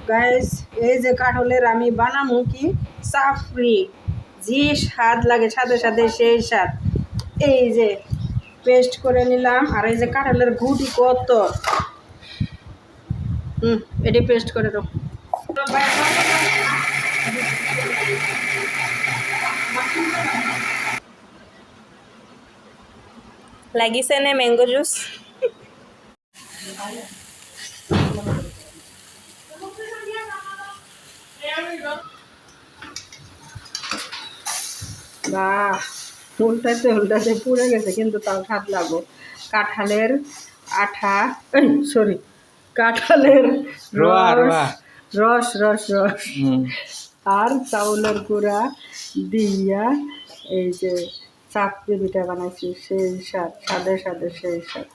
Guys এই যে কাঁঠালের আমি বানাবো কি সাফরি, যে স্বাদ লাগে সাথে সাথে সেই স্বাদ। এই যে পেস্ট করে নিলাম, আর এই যে কাঁঠালের গুটি কত, এটি পেস্ট করে দাও। লাগিছে নে ম্যাঙ্গো জুস? বাহ, উল্টাতে উল্টাতে পুড়ে গেছে, কিন্তু তাও স্বাদ লাগো। কাঁঠালের আঠা, সরি, কাঁঠালের রস রস রস রস আর চাউলের গুঁড়া দিয়া এই যে চাপড়ি পিঠা বানাইছি, সেই স্বাদ, স্বাদে স্বাদে সেই স্বাদ।